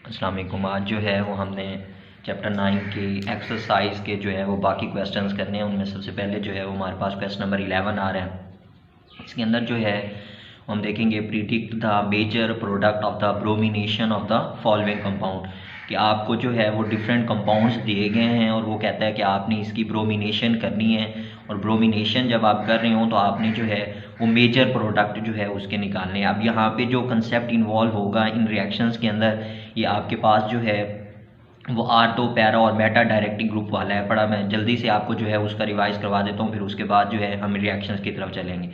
अस्सलाम वालेकुम। आज जो है वो हमने चैप्टर 9 की एक्सरसाइज के जो है वो बाकी क्वेश्चंस करने हैं। उनमें सबसे पहले जो है वो हमारे पास क्वेश्चन नंबर 11 आ रहा है। इसके अंदर जो है हम देखेंगे predict the major product of the bromination of the following compound, कि आपको जो है वो डिफरेंट कंपाउंड्स दिए गए हैं और वो कहता है कि आपने इसकी ब्रोमिनेशन करनी है। और ब्रोमिनेशन जब आप कर रहे हो तो आपने जो है वो मेजर प्रोडक्ट जो है उसके निकालने हैं। अब यहाँ पे जो कंसेप्ट इन्वॉल्व होगा इन रिएक्शंस के अंदर, ये आपके पास जो है वो R2 पैरा और मेटा डायरेक्टिंग ग्रुप वाला है पड़ा। मैं जल्दी से आपको जो है उसका रिवाइज करवा देता हूँ, फिर उसके बाद जो है हम रिएक्शंस की तरफ चलेंगे।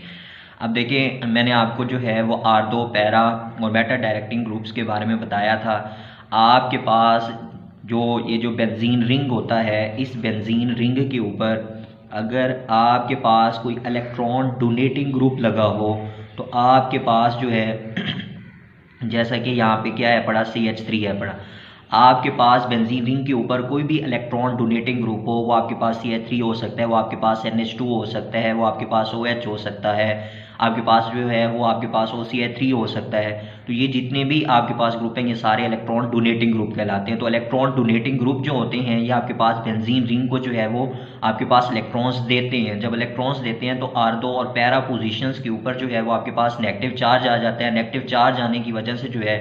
अब देखिए, मैंने आपको जो है वो R2 पैरा और मेटा डायरेक्टिंग ग्रुप्स के बारे में बताया था। आपके पास जो ये जो बेंजीन रिंग होता है, इस बेंजीन रिंग के ऊपर अगर आपके पास कोई इलेक्ट्रॉन डोनेटिंग ग्रुप लगा हो तो आपके पास जो है जैसा कि यहाँ पे क्या है पड़ा, CH3 है पड़ा। आपके पास बेंजीन रिंग के ऊपर कोई भी इलेक्ट्रॉन डोनेटिंग ग्रुप हो, वो आपके पास CH3 हो सकता है, वो आपके पास NH2 हो सकता है, वो आपके पास OH हो सकता है, आपके पास जो है वो आपके पास OCH3 हो सकता है। तो ये जितने भी आपके पास ग्रुप हैं ये सारे इलेक्ट्रॉन डोनेटिंग ग्रुप कहलाते हैं। तो इलेक्ट्रॉन डोनेटिंग ग्रुप जो होते हैं ये आपके पास बेंजीन रिंग को जो है वो आपके पास इलेक्ट्रॉन्स देते हैं। जब इलेक्ट्रॉन्स देते हैं तो R2 और पैरा पोजीशंस के ऊपर जो है वो आपके पास नेगेटिव चार्ज आ जाता है। नेगेटिव चार्ज आने की वजह से जो है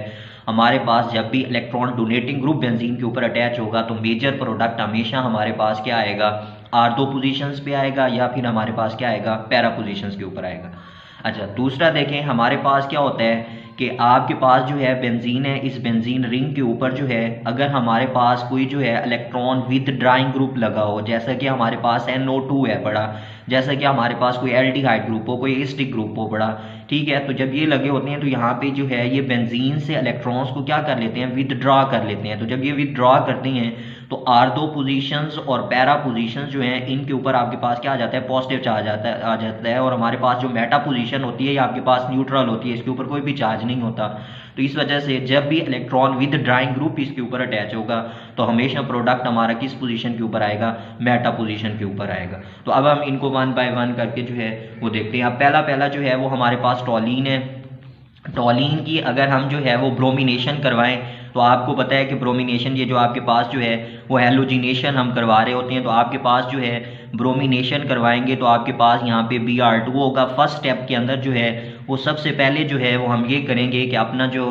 हमारे पास जब भी इलेक्ट्रॉन डोनेटिंग ग्रुप बेंजीन के ऊपर अटैच होगा तो मेजर प्रोडक्ट हमेशा हमारे पास क्या आएगा, R2 पोजीशंस पे आएगा या फिर हमारे पास क्या आएगा, पैरा पोजीशंस के ऊपर आएगा। अच्छा, दूसरा देखें, हमारे पास क्या होता है कि आपके पास जो है बेंजीन है, इस बेंजीन रिंग के ऊपर जो है अगर हमारे पास कोई जो है इलेक्ट्रॉन विद ड्राइंग ग्रुप लगा हो, जैसा कि हमारे पास NO2 है पड़ा, जैसा कि हमारे पास कोई एल्डिहाइड ग्रुप हो, कोई एसिडिक ग्रुप हो पड़ा, ठीक है। तो जब ये लगे होते हैं तो यहाँ पे जो है ये बेंजीन से इलेक्ट्रॉन्स को क्या कर लेते हैं, विदड्रॉ कर लेते हैं। तो जब ये विदड्रॉ करते हैं तो R2 पोजीशंस और पैरा पोजीशंस जो हैं इनके ऊपर आपके पास क्या आ जाता है, पॉजिटिव चार्ज आ जाता है। और हमारे पास जो मेटा पोजीशन होती है ये आपके पास न्यूट्रल होती है, इसके ऊपर कोई भी चार्ज नहीं होता। तो इस वजह से जब भी इलेक्ट्रॉन विद ड्राइंग ग्रुप इसके ऊपर अटैच होगा तो हमेशा प्रोडक्ट हमारा किस पोजीशन के ऊपर आएगा, मेटा पोजीशन के ऊपर आएगा। तो अब हम इनको वन बाय वन करके जो है वो देखते हैं। अब पहला जो है वो हमारे पास टॉलीन है। टॉलीन की अगर हम जो है वो ब्रोमिनेशन करवाएं तो आपको पता है कि ब्रोमिनेशन ये जो आपके पास जो है वो हैलोजिनेशन हम करवा रहे होते हैं। तो आपके पास जो है ब्रोमिनेशन करवाएंगे तो आपके पास यहाँ पे Br2 होगा। फर्स्ट स्टेप के अंदर जो है वो सबसे पहले जो है वो हम ये करेंगे कि अपना जो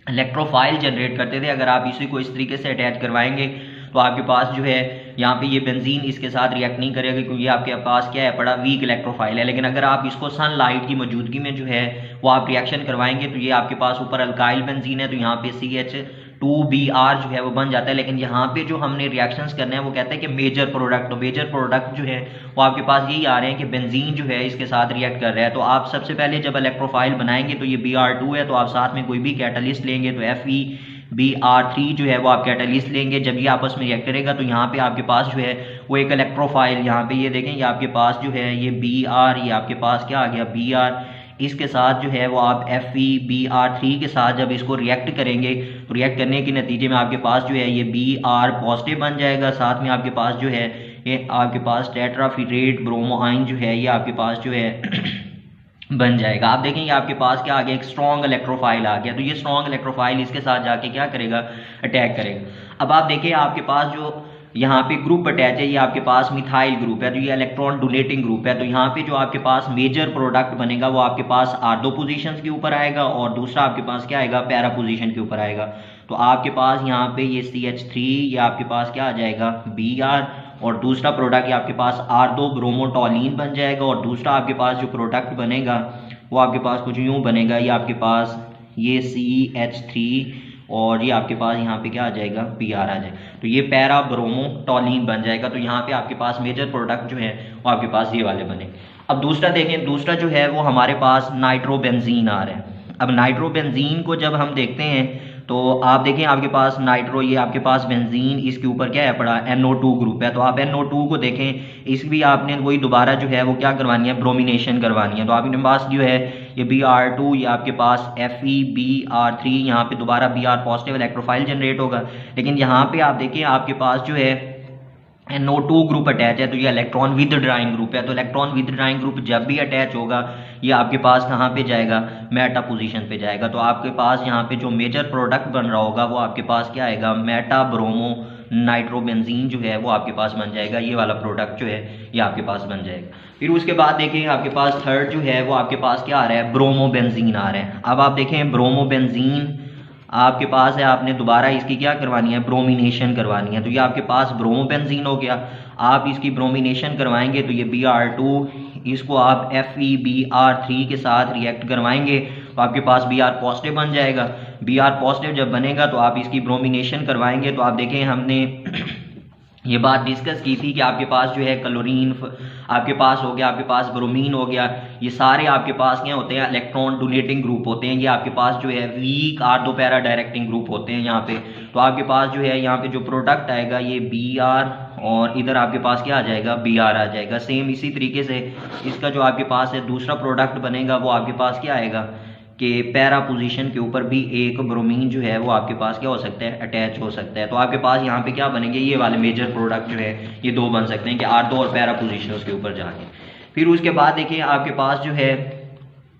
इलेक्ट्रोफाइल जनरेट करते थे, अगर आप इसी को इस तरीके से अटैच करवाएंगे तो आपके पास जो है यहाँ पे ये बेंजीन इसके साथ रिएक्ट नहीं करेगा क्योंकि आपके पास क्या है पड़ा, वीक इलेक्ट्रोफाइल है। लेकिन अगर आप इसको सनलाइट की मौजूदगी में जो है वो आप रिएक्शन करवाएंगे तो ये आपके पास ऊपर अल्काइल बेंजीन है तो यहाँ पे CH2Br जो है वो बन जाता है। लेकिन यहाँ पे जो हमने रिएक्शंस करने हैं वो कहता है कि मेजर प्रोडक्ट, तो मेजर प्रोडक्ट जो है वो आपके पास यही आ रहे हैं कि बेंजीन जो है इसके साथ रिएक्ट कर रहा है। तो आप सबसे पहले जब इलेक्ट्रोफाइल बनाएंगे तो ये Br2 है तो आप साथ में कोई भी कैटलिस्ट लेंगे तो FeBr3 जो है वो आप कैटलिस्ट लेंगे। जब ये आपस में रिएक्ट करेगा तो यहाँ पे आपके पास जो है वो एक इलेक्ट्रोफाइल, यहाँ पे ये देखें ये आपके पास जो है ये Br, ये आपके पास क्या आ गया Br, इसके साथ जो है वो आप FeBr3 के साथ जब इसको रिएक्ट करेंगे तो रिएक्ट करने के नतीजे में आपके पास जो है ये Br पॉजिटिव बन जाएगा। साथ में आपके पास जो है ये आपके पास टेट्राफिरेट ब्रोमोआइन जो है ये आपके पास जो है बन जाएगा। आप देखेंगे आपके पास क्या आ गया, एक स्ट्रॉन्ग इलेक्ट्रोफाइल आ गया। तो ये स्ट्रॉन्ग इलेक्ट्रोफाइल इसके साथ जाके क्या करेगा, अटैक करेगा। अब आप देखिए आपके पास जो यहाँ पे ग्रुप अटैच है ये आपके पास मिथाइल ग्रुप है, तो ये इलेक्ट्रॉन डोनेटिंग ग्रुप है। तो यहाँ पे जो आपके पास मेजर प्रोडक्ट बनेगा वो आपके पास R2 पोजीशंस के ऊपर आएगा और दूसरा आपके पास क्या आएगा, पैरा पोजीशन के ऊपर आएगा। तो आपके पास यहाँ पे ये CH3 ये आपके पास क्या आ जाएगा Br, और दूसरा प्रोडक्ट ये आपके पास R2 ब्रोमोटॉलीन बन जाएगा। और दूसरा आपके पास जो प्रोडक्ट बनेगा वो आपके पास कुछ यूँ बनेगा, ये आपके पास ये CH3 और ये आपके पास यहाँ पे क्या आ जाएगा, Br आ जाएगा। तो ये पैरा ब्रोमोटॉलीन बन जाएगा। तो यहाँ पे आपके पास मेजर प्रोडक्ट जो है वो आपके पास ये वाले बने। अब दूसरा देखें, दूसरा जो है वो हमारे पास नाइट्रोबेंजीन आ रहा है। अब नाइट्रोबेंजीन को जब हम देखते हैं तो आप देखें आपके पास नाइट्रो, ये आपके पास बेंजीन, इसके ऊपर क्या है पड़ा, NO2 ग्रुप है। तो आप NO2 को देखें, इस भी आपने वही दोबारा जो है वो क्या करवानी है, ब्रोमिनेशन करवानी है। तो आपके पास जो है ये Br2, ये आपके पास FeBr3, यहाँ पे दोबारा Br पॉजिटिव इलेक्ट्रोफाइल जनरेट होगा। लेकिन यहाँ पे आप देखें आपके पास जो है NO2 ग्रुप अटैच है तो ये इलेक्ट्रॉन विद ड्राइंग ग्रुप है। तो इलेक्ट्रॉन विद ड्राइंग ग्रुप जब भी अटैच होगा ये आपके पास कहाँ पे जाएगा, मेटा पोजीशन पे जाएगा। तो आपके पास यहाँ पे जो मेजर प्रोडक्ट बन रहा होगा वो आपके पास क्या आएगा, मेटा ब्रोमो नाइट्रोबेंजीन जो है वो आपके पास बन जाएगा। ये वाला प्रोडक्ट जो है ये आपके पास बन जाएगा। फिर उसके बाद देखें आपके पास थर्ड जो है वो आपके पास क्या आ रहा है, ब्रोमोबेंजीन आ रहा है। अब आप देखें ब्रोमोबेंजीन आपके पास है, आपने दोबारा इसकी क्या करवानी है, ब्रोमिनेशन करवानी है। तो ये आपके पास ब्रोमोबेंजीन हो गया। आप इसकी ब्रोमिनेशन करवाएंगे तो ये Br2, इसको आप FeBr3 के साथ रिएक्ट करवाएंगे तो आपके पास Br पॉजिटिव बन जाएगा। Br पॉजिटिव जब बनेगा तो आप इसकी ब्रोमिनेशन करवाएंगे तो आप देखें हमने ये बात डिस्कस की थी कि आपके पास जो है क्लोरीन आपके पास हो गया, आपके पास ब्रोमीन हो गया, ये सारे आपके पास क्या होते हैं, इलेक्ट्रॉन डोनेटिंग ग्रुप होते हैं। ये आपके पास जो है weak ortho para directing group होते हैं यहाँ पे। तो आपके पास जो है यहाँ पे जो प्रोडक्ट आएगा ये Br और इधर आपके पास क्या आ जाएगा, Br आ जाएगा। सेम इसी तरीके से इसका जो आपके पास है दूसरा प्रोडक्ट बनेगा वो आपके पास क्या आएगा कि पैरा पोजीशन के ऊपर भी एक ब्रोमीन जो है वो आपके पास क्या हो सकता है, अटैच हो सकता है। तो आपके पास यहाँ पे क्या बनेंगे, ये वाले मेजर प्रोडक्ट जो है ये दो बन सकते हैं कि आर्थो और पैरा पोजीशन के ऊपर जाके। फिर उसके बाद देखिए आपके पास जो है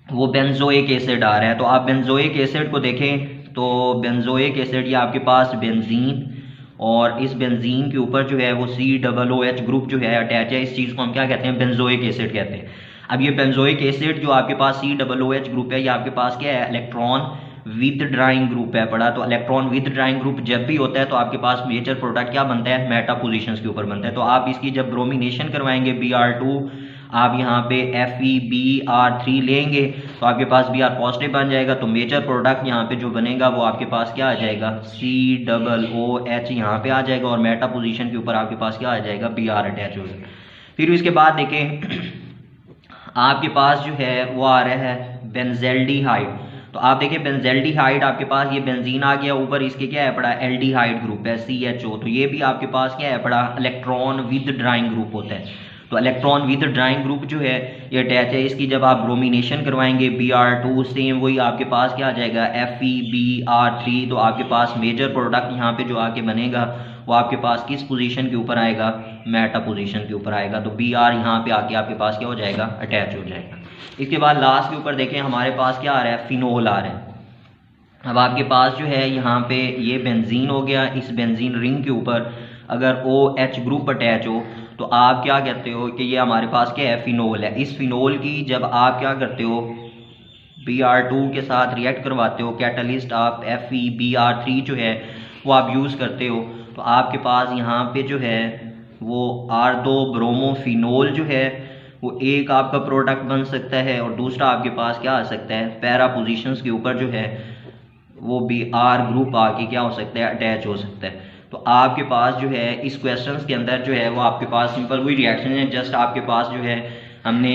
वो बेंजोइक एसिड आ रहा है। तो आप बेंजोइक एसिड को देखें तो बेंजोइक एसिड ये आपके पास बेंजीन और इस बेंजीन के ऊपर जो है वो COOH ग्रुप जो है अटैच है। इस चीज़ को हम क्या कहते हैं, बेंजोइक एसिड कहते हैं। अब ये बेंजोइक एसिड जो आपके पास COOH ग्रुप है ये आपके पास क्या है, इलेक्ट्रॉन विद ड्राइंग ग्रुप है पड़ा। तो इलेक्ट्रॉन विद ड्राइंग ग्रुप जब भी होता है तो आपके पास मेजर प्रोडक्ट क्या बनता है, मेटा पोजीशंस के ऊपर बनता है। तो आप इसकी जब ब्रोमिनेशन करवाएंगे Br2, आप यहाँ पे FeBr3 लेंगे तो आपके पास Br पॉजिटिव बन जाएगा। तो मेजर प्रोडक्ट यहाँ पे जो बनेगा वो आपके पास क्या आ जाएगा, COOH यहाँ पे आ जाएगा और मेटा पोजीशन के ऊपर आपके पास क्या आ जाएगा, Br अटैच हो जाएगा। फिर इसके बाद देखें आपके पास जो है वो आ रहा है बेंजेल्डिहाइड। तो आप देखिए बेंजेल्डिहाइड आपके पास ये बेंजीन आ गया, ऊपर इसके क्या है पड़ा, एल्डिहाइड ग्रुप है CHO। तो ये भी आपके पास क्या है पड़ा, इलेक्ट्रॉन विद ड्राइंग ग्रुप होता है। तो इलेक्ट्रॉन विद ड्राइंग ग्रुप जो है ये अटैच है। इसकी जब आप ब्रोमिनेशन करवाएंगे Br2 सेम वही आपके पास क्या आ जाएगा, FeBr3। तो आपके पास मेजर प्रोडक्ट यहाँ पे जो आके बनेगा वो आपके पास किस पोजीशन के ऊपर आएगा, मेटा पोजीशन के ऊपर आएगा। तो Br यहाँ पे आके आपके पास क्या हो जाएगा, अटैच हो जाएगा। इसके बाद लास्ट के ऊपर देखें हमारे पास क्या आ रहा है, फिनोल आ रहा है। अब आपके पास जो है यहाँ पे ये बेंजीन हो गया, इस बेंजीन रिंग के ऊपर अगर OH ग्रुप अटैच हो तो आप क्या कहते हो कि ये हमारे पास क्या है, फिनोल है। इस फिनोल की जब आप क्या करते हो, Br2 के साथ रिएक्ट करवाते हो, कैटलिस्ट आप FeBr3 जो है वो आप यूज़ करते हो तो आपके पास यहाँ पे जो है वो आर्थो ब्रोमोफिनोल जो है वो एक आपका प्रोडक्ट बन सकता है और दूसरा आपके पास क्या आ सकता है, पैरा पोजीशंस के ऊपर जो है वो Br ग्रुप आके क्या हो सकता है, अटैच हो सकता है। तो आपके पास जो है इस क्वेश्चंस के अंदर जो है वो आपके पास सिंपल वही रिएक्शन है, जस्ट आपके पास जो है हमने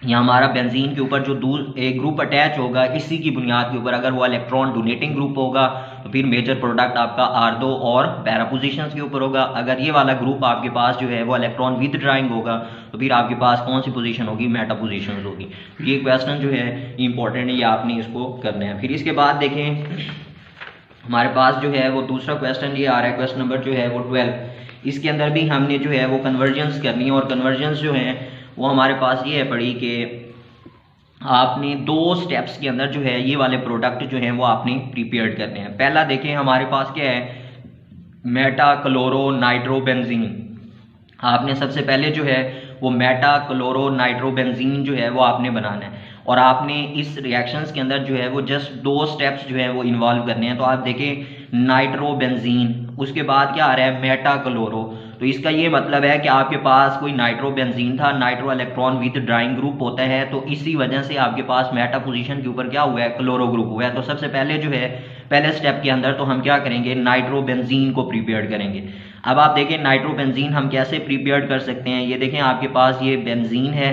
यहाँ हमारा बेंजीन के ऊपर जो एक ग्रुप अटैच होगा इसी की बुनियाद के ऊपर अगर वो इलेक्ट्रॉन डोनेटिंग ग्रुप होगा तो फिर मेजर प्रोडक्ट आपका आर्थो और पैरा पोजीशंस के ऊपर होगा। अगर ये वाला ग्रुप आपके पास जो है वो इलेक्ट्रॉन विद ड्राइंग होगा तो फिर आपके पास कौन सी पोजीशन होगी, मेटा पोजीशन होगी। ये क्वेश्चन जो है इंपॉर्टेंट है, ये आपने इसको करना है। फिर इसके बाद देखें हमारे पास जो है वो दूसरा क्वेश्चन ये आ रहा है, क्वेश्चन नंबर जो है वो 12। इसके अंदर भी हमने जो है वो कन्वर्जेंस करनी है और कन्वर्जेंस जो है वो हमारे पास ये है पड़ी कि आपने दो स्टेप्स के अंदर जो है ये वाले प्रोडक्ट जो हैं वो आपने प्रिपेयर करने हैं। पहला देखें हमारे पास क्या है, मेटा क्लोरो नाइट्रोबेंजीन। आपने सबसे पहले जो है वो मेटा क्लोरो नाइट्रोबेंजीन जो है वो आपने बनाना है और आपने इस रिएक्शंस के अंदर जो है वो जस्ट दो स्टेप्स जो है वो इन्वॉल्व करने हैं। तो आप देखें नाइट्रोबेंजीन, उसके बाद क्या आ रहा है, मेटा क्लोरो। तो इसका ये मतलब है कि आपके पास कोई नाइट्रोबेंजीन था, nitro electron with drawing group होता है, तो इसी वजह से आपके पास मेटा पोजीशन के ऊपर क्या हुआ है, क्लोरो ग्रुप हुआ है। तो सबसे पहले जो है पहले स्टेप के अंदर तो हम क्या करेंगे, नाइट्रोबेंजीन को प्रिपेयर करेंगे। अब आप देखें नाइट्रोबेंजीन हम कैसे प्रिपेयर कर सकते हैं। ये देखें आपके पास ये बेंजीन है,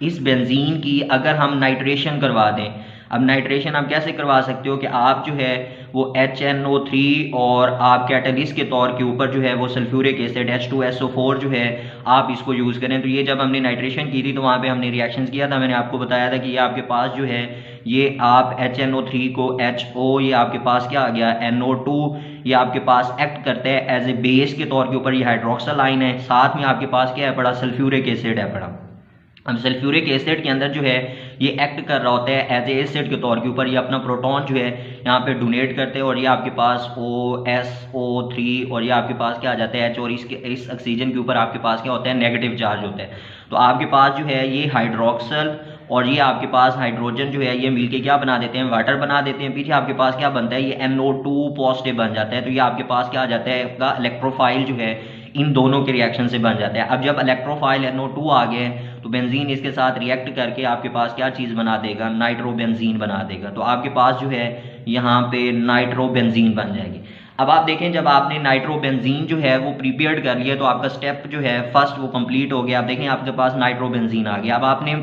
इस बेंजीन की अगर हम नाइट्रेशन करवा दें, अब नाइट्रेशन आप कैसे करवा सकते हो कि आप जो है वो HNO3 और आप कैटलिस्ट के तौर के ऊपर जो है वो सल्फ्यूरिक एसिड H2SO4 जो है आप इसको यूज़ करें। तो ये जब हमने नाइट्रेशन की थी तो वहाँ पे हमने रिएक्शंस किया था, मैंने आपको बताया था कि ये आपके पास जो है ये आप HNO3 को HO, ये आपके पास क्या आ गया NO2, ये आपके पास एक्ट करता है एज ए बेस के तौर के ऊपर, ये हाइड्रोक्सल आइन है। साथ में आपके पास क्या है पड़ा, सल्फ्यूरिक एसिड है पड़ा। अब सल्फ्यूरिक एसिड के अंदर जो है ये एक्ट कर रहा होता है एज ए एसिड के तौर के ऊपर, ये अपना प्रोटॉन जो है यहाँ पे डोनेट करते हैं और ये आपके पास OSO3 और ये आपके पास क्या आ जाता है H, और इस ऑक्सीजन के ऊपर आपके पास क्या होता है नेगेटिव चार्ज होता है। तो आपके पास जो है ये हाइड्रोक्सल और ये आपके पास हाइड्रोजन जो है ये मिलके क्या बना देते हैं, वाटर बना देते हैं। पीछे आपके पास क्या बनता है, ये NO2 पॉजिटिव बन जाता है। तो ये आपके पास क्या आ जाता है, आपका इलेक्ट्रोफाइल जो है इन दोनों के रिएक्शन से बन जाता है। अब जब इलेक्ट्रोफाइल NO2 आ गए तो बेंजीन इसके साथ रिएक्ट करके आपके पास क्या चीज़ बना देगा, नाइट्रोबेंजीन बना देगा। तो आपके पास जो है यहाँ पे नाइट्रोबेंजीन बन जाएगी। अब आप देखें जब आपने नाइट्रोबेंजीन जो है वो प्रिपेयर्ड कर लिया तो आपका स्टेप जो है फर्स्ट वो कंप्लीट हो गया। आप देखें आपके पास नाइट्रोबेंजीन आ गया। अब आपने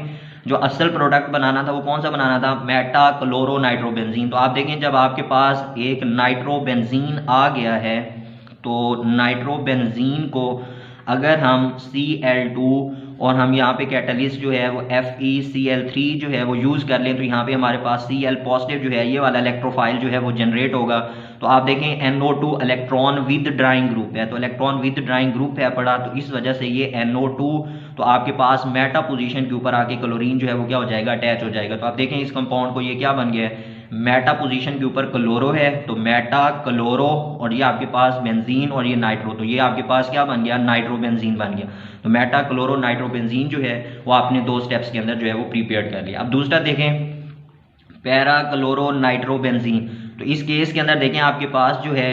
जो असल प्रोडक्ट बनाना था वो कौन सा बनाना था, मेटा क्लोरो नाइट्रोबेंजीन। तो आप देखें जब आपके पास एक नाइट्रोबेंजीन आ गया है तो नाइट्रोबेंजीन को अगर हम Cl2 और हम यहाँ पे कैटलिस्ट जो है वो FeCl3 जो है वो यूज़ कर लें तो यहाँ पे हमारे पास Cl पॉजिटिव जो है ये वाला इलेक्ट्रोफाइल जो है वो जनरेट होगा। तो आप देखें NO2 electron with drawing group है, तो इलेक्ट्रॉन विद ड्राइंग ग्रुप है पड़ा, तो इस वजह से ये NO2 तो आपके पास मेटा पोजीशन के ऊपर आके क्लोरीन जो है वो क्या हो जाएगा, अटैच हो जाएगा। तो आप देखें इस कंपाउंड को ये क्या बन गया है, मेटा पोजीशन के ऊपर क्लोरो है तो मेटा क्लोरो और ये आपके पास बेंजीन और ये नाइट्रो, तो ये आपके पास क्या बन गया, नाइट्रोबेंजीन बन गया। तो मेटा क्लोरो नाइट्रोबेंजीन जो है वो आपने 2 स्टेप्स के अंदर जो है वो प्रिपेयर कर लिया। अब दूसरा देखें पैरा क्लोरो नाइट्रोबेंजीन। तो इस केस के अंदर देखें आपके पास जो है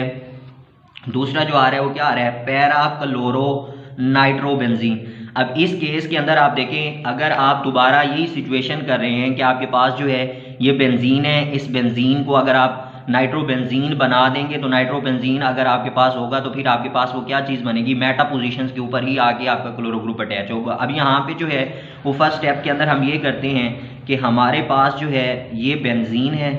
दूसरा जो आ रहा है वो क्या आ रहा है, पैरा क्लोरो नाइट्रोबेंजीन। अब इस केस के अंदर आप देखें अगर आप दोबारा यही सिचुएशन कर रहे हैं कि आपके पास जो है ये बेंजीन है, इस बेंजीन को अगर आप नाइट्रोबेंजीन बना देंगे तो नाइट्रोबेंजीन अगर आपके पास होगा तो फिर आपके पास वो क्या चीज़ बनेगी, मेटा पोजीशंस के ऊपर ही आके आपका क्लोरो ग्रुप अटैच होगा। अब यहाँ पे जो है वो फर्स्ट स्टेप के अंदर हम ये करते हैं कि हमारे पास जो है ये बेंजीन है,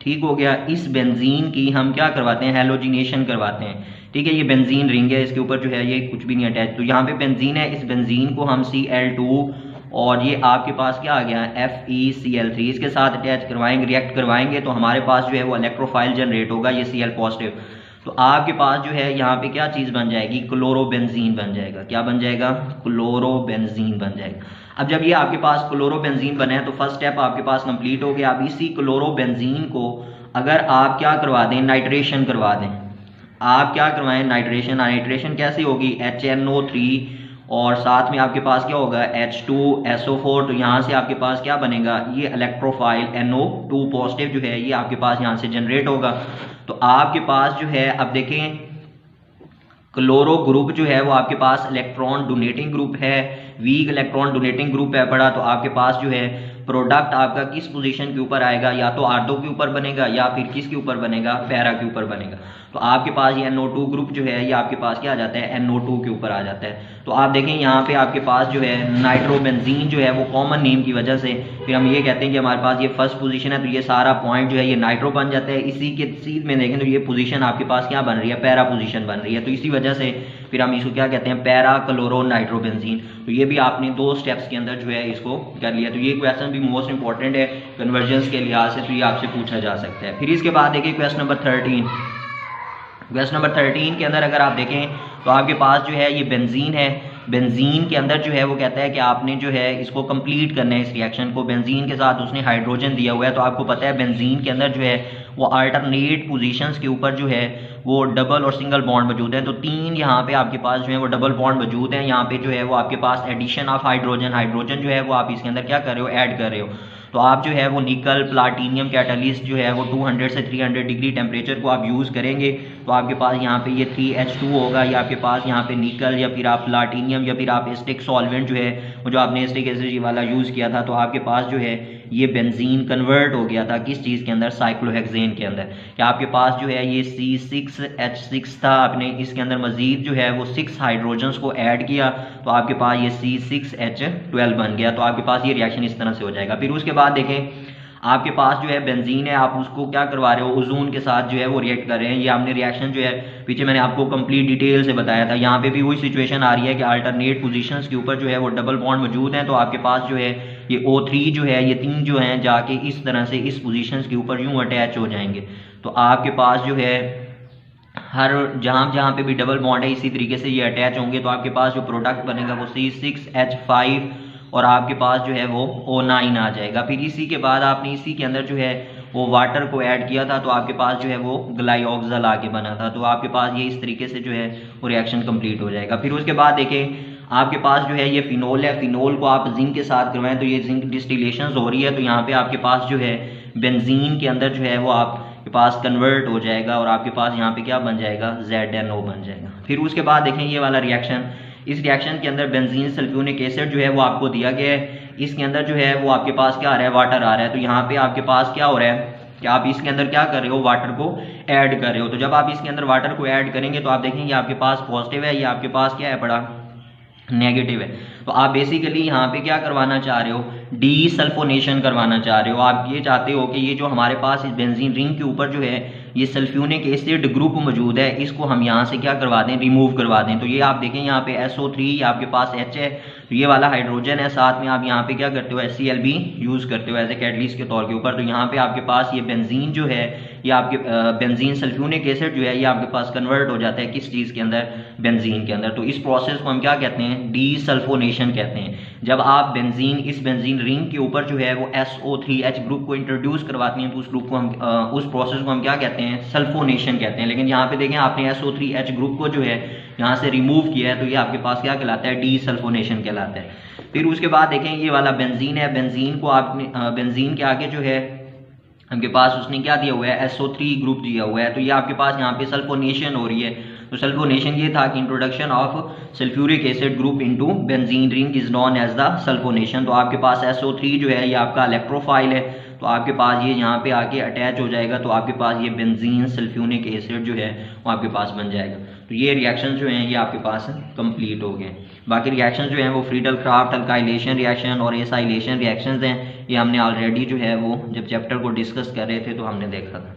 ठीक हो गया, इस बेंजीन की हम क्या करवाते हैं, हेलोजिनेशन करवाते हैं। ठीक है, ये बेंजीन रिंग है, इसके ऊपर जो है ये कुछ भी नहीं अटैच, तो यहाँ पे बेंजीन है, इस बेंजीन को हम Cl2 और ये आपके पास क्या आ गया FeCl3 इसके साथ अटैच करवाएंगे, रिएक्ट करवाएंगे तो हमारे पास जो है वो इलेक्ट्रोफाइल जनरेट होगा, ये Cl पॉजिटिव। तो आपके पास जो है यहाँ पे क्या चीज़ बन जाएगी, क्लोरोबेंजीन बन जाएगा। क्या बन जाएगा, क्लोरोबेंजीन बन जाएगा। अब जब ये आपके पास क्लोरोबेंजीन बने तो फर्स्ट स्टेप आपके पास कंप्लीट हो गया। अब इसी क्लोरोबेंजीन को अगर आप क्या करवा दें, नाइट्रेशन करवा दें, आप क्या करवाएं, नाइट्रेशन। नाइट्रेशन कैसे होगी, HNO3 और साथ में आपके पास क्या होगा H2SO4। तो यहाँ से आपके पास क्या बनेगा, ये इलेक्ट्रोफाइल NO2 पॉजिटिव जो है ये आपके पास यहाँ से जनरेट होगा। तो आपके पास जो है अब देखें क्लोरो ग्रुप जो है वो आपके पास इलेक्ट्रॉन डोनेटिंग ग्रुप है, वीक इलेक्ट्रॉन डोनेटिंग ग्रुप है पड़ा। तो आपके पास जो है प्रोडक्ट आपका किस पोजीशन के ऊपर आएगा, या तो आर्थो के ऊपर बनेगा या फिर किसके ऊपर बनेगा, पैरा के ऊपर बनेगा। तो आपके पास ये NO2 ग्रुप जो है ये आपके पास क्या आ जाता है, NO2 के ऊपर आ जाता है। तो आप देखें यहाँ पे आपके पास जो है नाइट्रोबेंजीन जो है वो कॉमन नेम की वजह से फिर हम ये कहते हैं कि हमारे पास ये फर्स्ट पोजीशन है, तो ये सारा पॉइंट जो है ये नाइट्रो बन जाता है। इसी के सीध में देखें तो ये पोजीशन आपके पास क्या बन रही है, पैरा पोजीशन बन रही है। तो इसी वजह से फिर हम इसको क्या कहते हैं, पैरा क्लोरो नाइट्रोबेंजीन। तो ये भी आपने 2 स्टेप्स के अंदर जो है इसको कर लिया। तो ये क्वेश्चन भी मोस्ट इंपॉर्टेंट है कन्वर्जेंस के लिहाज से, तो ये आपसे पूछा जा सकता है। फिर इसके बाद देखिए क्वेश्चन नंबर 13। क्वेश्चन नंबर 13 के अंदर अगर आप देखें तो आपके पास जो है ये बेंजीन है। बेंजीन के अंदर जो है वो कहता है कि आपने जो है इसको कंप्लीट करना है, इस रिएक्शन को। बेंजीन के साथ उसने हाइड्रोजन दिया हुआ है। तो आपको पता है बेंजीन के अंदर जो है वो अल्टरनेट पोजीशंस के ऊपर जो है वो डबल और सिंगल बॉन्ड मौजूद है। तो 3 यहाँ पे आपके पास जो है वो डबल बॉन्ड मौजूद है। यहाँ पे जो है वो आपके पास एडिशन ऑफ हाइड्रोजन जो है वो आप इसके अंदर क्या कर रहे हो, ऐड कर रहे हो। तो आप जो है वो निकल प्लाटिनियम कैटलिस्ट जो है वो 200 से 300 डिग्री टेम्परेचर को आप यूज़ करेंगे। तो आपके पास यहाँ पे ये 3H2 होगा, या आपके पास यहाँ पे निकल, या फिर आप प्लाटिनियम, या फिर आप एस्टिक सॉल्वेंट जो है वो जो आपने एस्टिक एसिड वाला यूज़ किया था। तो आपके पास जो है ये बेंजीन कन्वर्ट हो गया था किस चीज़ के अंदर, साइक्लोहेक्सेन के अंदर। क्या आपके पास जो है ये C6H6 था, आपने इसके अंदर मजीद जो है वो 6 हाइड्रोजन्स को ऐड किया तो आपके पास ये C6H12 बन गया। तो आपके पास ये रिएक्शन इस तरह से हो जाएगा। फिर उसके बाद देखें आपके पास जो है बेंजीन है, आप उसको क्या करवा रहे हो, ओजोन के साथ जो है वो रिएक्ट कर रहे हैं। ये हमने रिएक्शन जो है पीछे मैंने आपको कंप्लीट डिटेल से बताया था। यहाँ पे भी वही सिचुएशन आ रही है कि अल्टरनेट पोजीशंस के ऊपर जो है वो डबल बॉन्ड मौजूद हैं। तो आपके पास जो है ये O3 जो है, ये 3 जो हैं जाके इस तरह से इस पोजीशन के ऊपर यूं अटैच हो जाएंगे। तो आपके पास जो है हर जहाँ पे भी डबल बॉन्ड है इसी तरीके से ये अटैच होंगे। तो आपके पास जो प्रोडक्ट बनेगा वो C6H5 और आपके पास जो है वो O9 आ जाएगा। फिर इसी के बाद आपने इसी के अंदर जो है वो वाटर को ऐड किया था, तो आपके पास जो है वो ग्लाइऑक्सल आके बना था। तो आपके पास ये इस तरीके से जो है वो रिएक्शन कंप्लीट हो जाएगा। फिर उसके बाद देखें आपके पास जो है ये फिनोल है, फिनोल को आप जिंक के साथ करवाएं तो ये जिंक डिस्टिलेशन हो रही है। तो यहाँ पे आपके पास जो है बेंजीन के अंदर जो है वो आपके पास कन्वर्ट हो जाएगा और आपके पास यहाँ पे क्या बन जाएगा, ZNO बन जाएगा। फिर उसके बाद देखें ये वाला रिएक्शन, इस रिएक्शन के अंदर बेंजीन सल्फ्यूरिक एसिड जो है वो आपको दिया गया है, इसके अंदर जो है वो आपके पास क्या आ रहा है, वाटर आ रहा है। तो यहाँ पे आपके पास क्या हो रहा है कि आप इसके अंदर क्या कर रहे हो, वाटर को ऐड कर रहे हो। तो जब आप इसके अंदर वाटर को ऐड करेंगे तो आप देखेंगे आपके पास पॉजिटिव है, ये आपके पास क्या है पड़ा, नेगेटिव है। तो आप बेसिकली यहाँ पे क्या करवाना चाह रहे हो, डीसल्फोनेशन करवाना चाह रहे हो। आप ये चाहते हो कि ये जो हमारे पास इस बेंजीन रिंग के ऊपर जो है ये सल्फ्यूरिक एसिड ग्रुप मौजूद है, इसको हम यहाँ से क्या करवा दें, रिमूव करवा दें। तो ये आप देखें यहाँ पे SO3 आपके पास H है, तो ये वाला हाइड्रोजन है, साथ में आप यहाँ पे क्या करते हो, HCl भी यूज़ करते हो एज ए कैटलिस्ट के तौर के ऊपर। तो यहाँ पे आपके पास ये बेंजीन जो है, ये आपके बेंजीन सल्फ्यूरिक एसिड जो है ये आपके पास कन्वर्ट हो जाता है किस चीज़ के अंदर, बेंजीन के अंदर। तो इस प्रोसेस को हम क्या कहते हैं, डीसल्फोनेशन कहते हैं। जब आप बेंजीन इस बेंजीन रिंग के ऊपर जो है वो SO3H ग्रुप को इंट्रोड्यूस करवाते हैं तो उस ग्रुप को हम उस प्रोसेस को हम क्या कहते हैं, सल्फोनेशन कहते हैं। लेकिन यहाँ पे देखें आपने SO3H ग्रुप को जो है यहाँ से रिमूव किया है, तो ये आपके पास क्या कहलाता है, डीसल्फोनेशन कहलाता है। फिर उसके बाद देखें ये वाला बेंजीन है, बेंजीन को आपने बेंजीन के आगे जो है आपके पास उसने क्या दिया हुआ है, SO3 ग्रुप दिया हुआ है। तो ये आपके पास यहाँ पे सल्फोनेशन हो रही है। तो सल्फोनेशन ये था कि introduction of sulphuric acid group into benzene ring is known as the sulphonation. तो आपके पास SO3 जो है ये आपका इलेक्ट्रोफाइल है, तो आपके पास ये यहाँ पे आके अटैच हो जाएगा, तो आपके पास ये बेंजीन सल्फ्यूरिक एसिड जो है वो आपके पास बन जाएगा। तो ये रिएक्शन जो हैं ये आपके पास कंप्लीट हो गए। बाकी रिएक्शन जो हैं वो फ्रीडल क्राफ्ट अल्काइलेशन रिएक्शन और एसाइलेशन रिएक्शंस हैं, ये हमने ऑलरेडी जो है वो जब चैप्टर को डिस्कस कर रहे थे तो हमने देखा था।